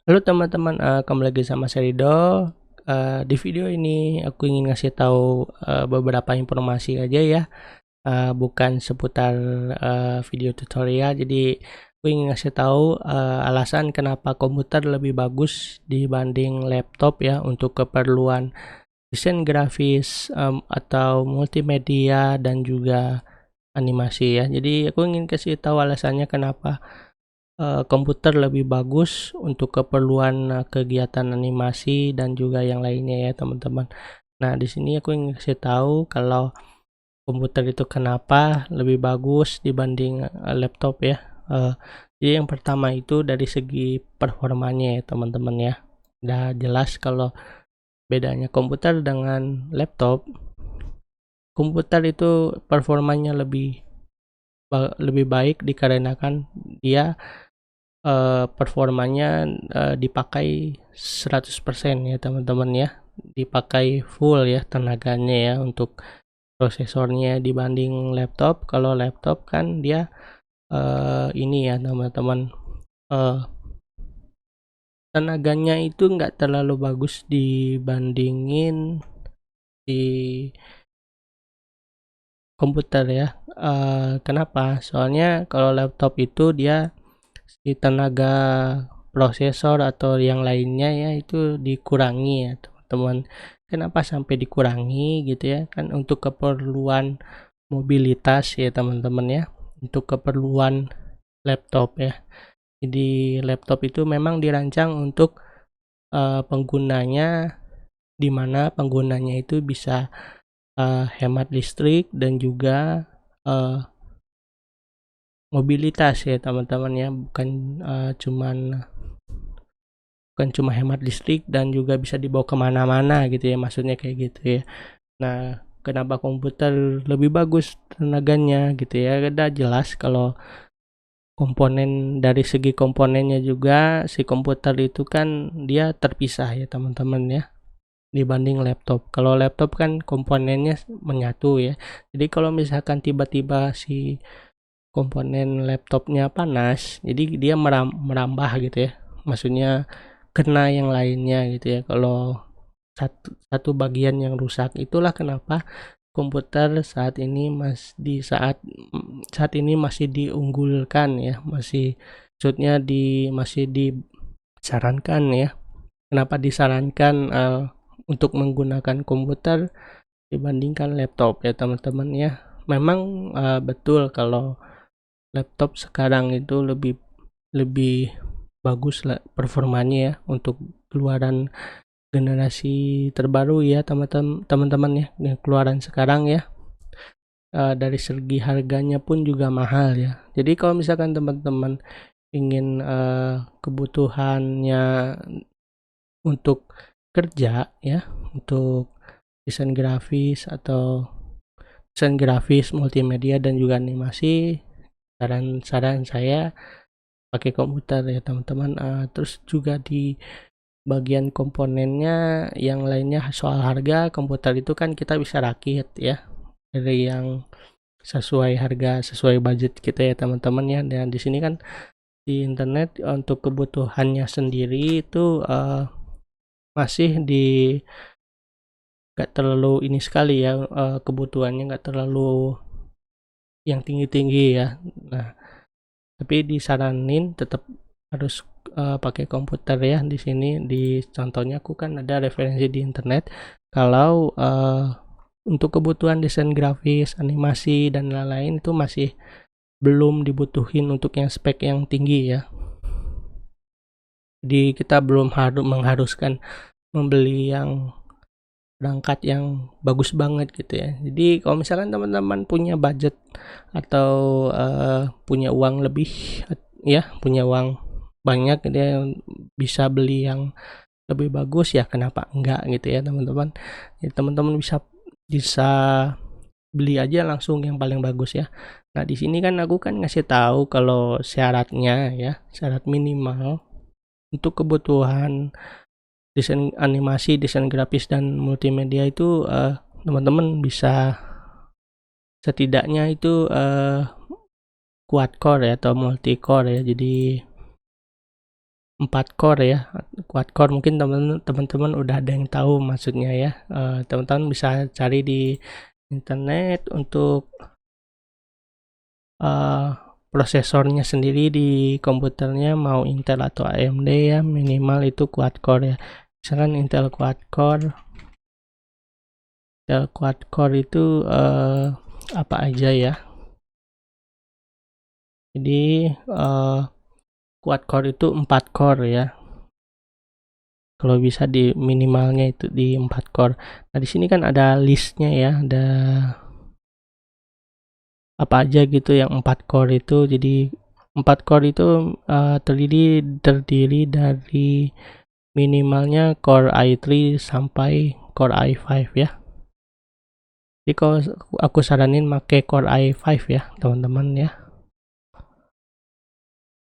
Halo teman-teman, kembali lagi sama saya Rido. Di video ini aku ingin ngasih tahu, beberapa informasi aja ya, bukan seputar, video tutorial. Jadi aku ingin ngasih tahu, alasan kenapa komputer lebih bagus dibanding laptop ya, untuk keperluan desain grafis, atau multimedia dan juga animasi ya. Jadi aku ingin kasih tahu alasannya kenapa komputer lebih bagus untuk keperluan, kegiatan animasi dan juga yang lainnya ya teman-teman. Nah di sini aku ingin kasih tahu kalau komputer itu kenapa lebih bagus dibanding, laptop ya. Jadi yang pertama itu dari segi performanya ya teman-teman ya. Udah jelas kalau bedanya komputer dengan laptop. Komputer itu performanya lebih baik dikarenakan dia performanya, dipakai 100% ya teman-teman ya, dipakai full ya tenaganya ya untuk prosesornya dibanding laptop. Kalau laptop kan dia, ini ya teman-teman, eee, tenaganya itu nggak terlalu bagus dibandingin di komputer ya. Kenapa? Soalnya kalau laptop itu dia si tenaga prosesor atau yang lainnya ya itu dikurangi ya teman-teman. Kenapa sampai dikurangi gitu ya, kan untuk keperluan mobilitas ya teman-teman ya, untuk keperluan laptop ya. Jadi laptop itu memang dirancang untuk, penggunanya, di mana penggunanya itu bisa, hemat listrik dan juga, eee, mobilitas ya teman-teman ya, bukan cuma hemat listrik dan juga bisa dibawa kemana-mana gitu ya, maksudnya kayak gitu ya. Nah, kenapa komputer lebih bagus tenaganya gitu ya, udah jelas kalau dari segi komponennya juga si komputer itu kan dia terpisah ya teman-teman ya, dibanding laptop. Kalau laptop kan komponennya menyatu ya, jadi kalau misalkan tiba-tiba si komponen laptopnya panas, jadi dia merambah gitu ya, maksudnya kena yang lainnya gitu ya. Kalau satu satu bagian yang rusak, itulah kenapa komputer saat ini masih diunggulkan ya, masih disarankan ya. Kenapa disarankan, untuk menggunakan komputer dibandingkan laptop ya teman-teman ya. Memang, betul kalau laptop sekarang itu lebih lebih bagus lah performanya ya untuk keluaran generasi terbaru ya teman-teman ya, yang keluaran sekarang ya. Dari segi harganya pun juga mahal ya. Jadi kalau misalkan teman-teman ingin, kebutuhannya untuk kerja ya, untuk desain grafis atau desain grafis, multimedia dan juga animasi, saran-saran saya pakai komputer ya teman-teman. Terus juga di bagian komponennya yang lainnya soal harga, komputer itu kan kita bisa rakit ya, dari yang sesuai harga, sesuai budget kita ya teman-teman ya. Dan di sini kan di internet untuk kebutuhannya sendiri itu, masih nggak terlalu ini sekali ya, kebutuhannya nggak terlalu yang tinggi-tinggi ya. Nah, tapi disaranin tetap harus, pakai komputer ya. Di sini di contohnya aku kan ada referensi di internet kalau, untuk kebutuhan desain grafis, animasi dan lain-lain itu masih belum dibutuhin untuk yang spek yang tinggi ya. Jadi kita belum mengharuskan membeli yang perangkat yang bagus banget gitu ya. Jadi kalau misalkan teman-teman punya budget atau, punya uang lebih ya, punya uang banyak gitu ya, bisa beli yang lebih bagus ya kenapa enggak gitu ya teman-teman. Ya teman-teman bisa bisa beli aja langsung yang paling bagus ya. Nah, di sini kan aku kan ngasih tahu kalau syaratnya ya, syarat minimal untuk kebutuhan desain animasi, desain grafis dan multimedia itu, teman-teman bisa setidaknya itu, quad core ya atau multi core ya. Jadi 4 core ya, quad core. Mungkin teman-teman udah ada yang tahu maksudnya ya. Teman-teman bisa cari di internet untuk prosesornya sendiri di komputernya mau Intel atau AMD ya, minimal itu quad core ya. Misalkan Intel quad core itu apa aja ya. Jadi quad core itu 4 core ya. Kalau bisa di minimalnya itu di 4 core. Nah, di sini kan ada listnya ya, ada apa aja gitu yang 4 core itu. Jadi 4 core itu terdiri dari minimalnya core i3 sampai core i5 ya. Jadi kalau aku saranin pakai core i5 ya, teman-teman ya.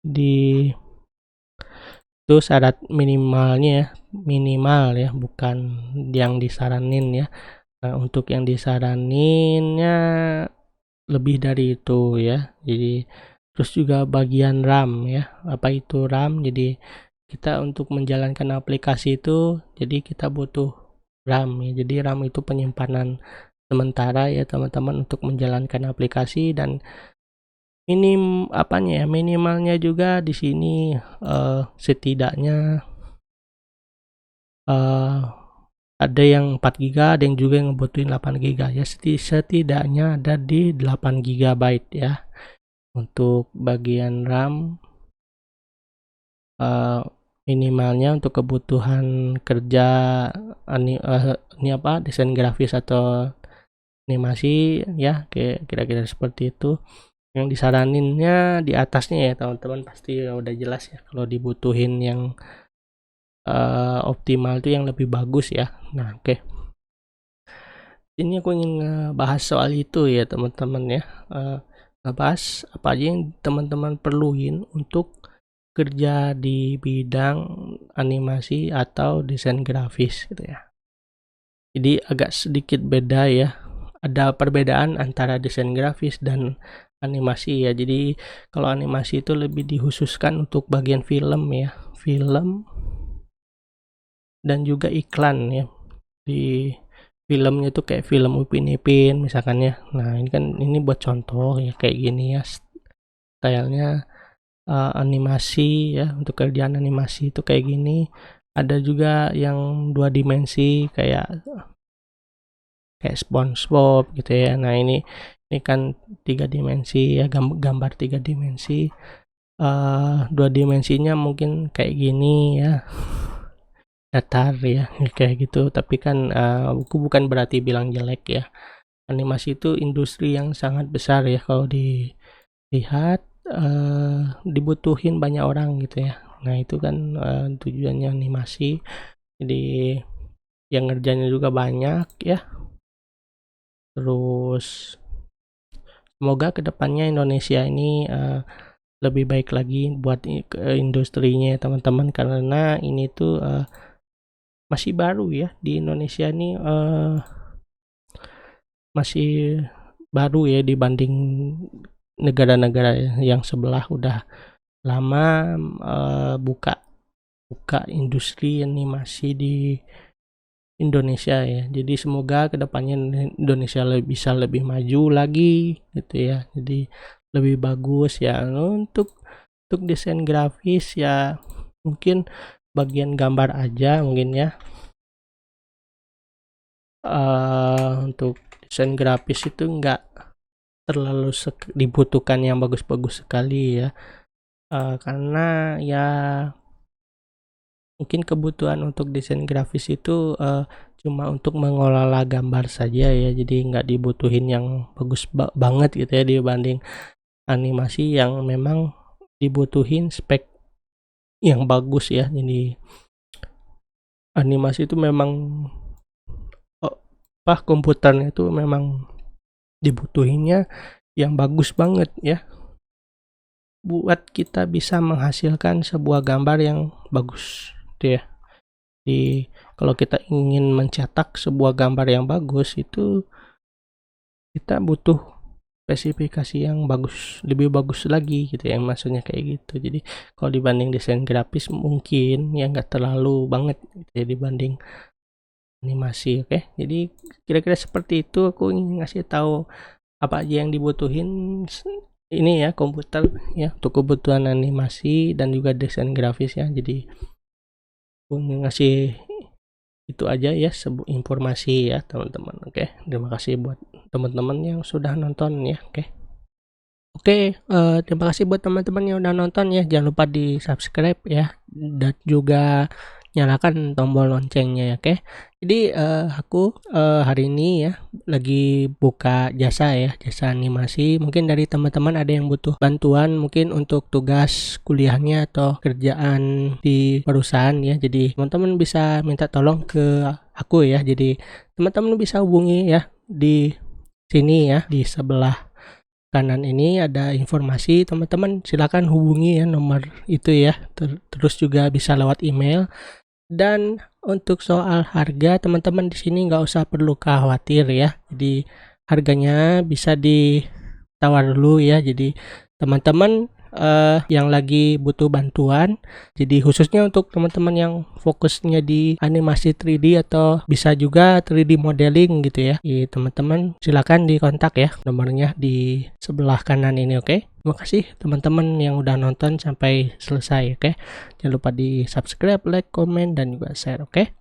Di itu syarat minimalnya ya, minimal ya, bukan yang disaranin ya. Nah, untuk yang disaraninnya lebih dari itu ya. Jadi terus juga bagian RAM ya. Apa itu RAM? Jadi kita untuk menjalankan aplikasi itu, jadi kita butuh RAM ya. Jadi RAM itu penyimpanan sementara ya teman-teman untuk menjalankan aplikasi. Dan minimalnya juga di sini setidaknya ada yang 4 GB, ada yang juga yang ngebutuhin 8 GB ya. Setidaknya ada di 8 GB ya. Untuk bagian RAM minimalnya untuk kebutuhan kerja desain grafis atau animasi ya, kira-kira seperti itu. Yang disaraninnya di atasnya ya teman-teman, pasti udah jelas ya. Kalau dibutuhin yang optimal itu yang lebih bagus ya. Nah, oke. Ini aku ingin ngebahas soal itu ya teman-teman ya. Ngebahas apa aja yang teman-teman perluin untuk kerja di bidang animasi atau desain grafis gitu ya. Jadi agak sedikit beda ya. Ada perbedaan antara desain grafis dan animasi ya. Jadi kalau animasi itu lebih dikhususkan untuk bagian film ya. Film dan juga iklan ya. Di filmnya tuh kayak film Upin Ipin misalkan ya. Nah, ini buat contoh ya, kayak gini ya stylenya. Animasi ya, untuk kerjaan animasi itu kayak gini. Ada juga yang 2 dimensi kayak SpongeBob gitu ya. Nah, ini kan 3 dimensi ya, gambar 3 dimensi. 2 dimensinya mungkin kayak gini ya, datar ya, kayak gitu. Tapi kan aku bukan berarti bilang jelek ya. Animasi itu industri yang sangat besar ya, kalau dilihat dibutuhin banyak orang gitu ya. Nah, itu kan tujuannya animasi. Jadi yang ngerjainnya juga banyak ya. Terus semoga kedepannya Indonesia ini lebih baik lagi buat industrinya teman-teman, karena ini tuh masih baru ya di Indonesia ini, masih baru ya dibanding negara-negara yang sebelah udah lama buka industri animasi di Indonesia ya. Jadi semoga kedepannya Indonesia bisa lebih maju lagi gitu ya. Jadi lebih bagus ya. Untuk desain grafis ya mungkin bagian gambar aja mungkin ya. Untuk desain grafis itu enggak terlalu dibutuhkan yang bagus-bagus sekali ya. Karena ya mungkin kebutuhan untuk desain grafis itu cuma untuk mengelola gambar saja ya. Jadi nggak dibutuhin yang bagus banget gitu ya, dibanding animasi yang memang dibutuhin spek yang bagus ya. Jadi animasi itu memang komputernya itu memang dibutuhinnya yang bagus banget ya, buat kita bisa menghasilkan sebuah gambar yang bagus gitu ya. Jadi kalau kita ingin mencetak sebuah gambar yang bagus itu kita butuh spesifikasi yang bagus, lebih bagus lagi gitu ya, maksudnya kayak gitu. Jadi kalau dibanding desain grafis mungkin ya nggak terlalu banget gitu ya dibanding animasi. Oke, jadi kira-kira seperti itu. Aku ingin ngasih tahu apa aja yang dibutuhin ini ya komputer ya untuk kebutuhan animasi dan juga desain grafis ya. Jadi aku ngasih itu aja ya informasi ya teman-teman. Oke, terima kasih buat teman-teman yang sudah nonton ya. Oke, terima kasih buat teman-teman yang udah nonton ya. Jangan lupa di subscribe ya dan juga nyalakan tombol loncengnya ya. Oke, jadi aku hari ini ya lagi buka jasa ya, jasa animasi. Mungkin dari teman-teman ada yang butuh bantuan mungkin untuk tugas kuliahnya atau kerjaan di perusahaan ya. Jadi teman-teman bisa minta tolong ke aku ya. Jadi teman-teman bisa hubungi ya di sini ya, di sebelah kanan ini ada informasi. Teman-teman silakan hubungi ya nomor itu ya. Terus juga bisa lewat email. Dan untuk soal harga, teman-teman di sini nggak usah perlu khawatir ya. Jadi harganya bisa ditawar dulu ya. Jadi teman-teman yang lagi butuh bantuan, jadi khususnya untuk teman-teman yang fokusnya di animasi 3D atau bisa juga 3D modeling gitu ya, teman-teman silakan dikontak ya, nomornya di sebelah kanan ini. Oke, terima kasih teman-teman yang udah nonton sampai selesai. Oke, jangan lupa di subscribe, like, komen, dan juga share. Oke.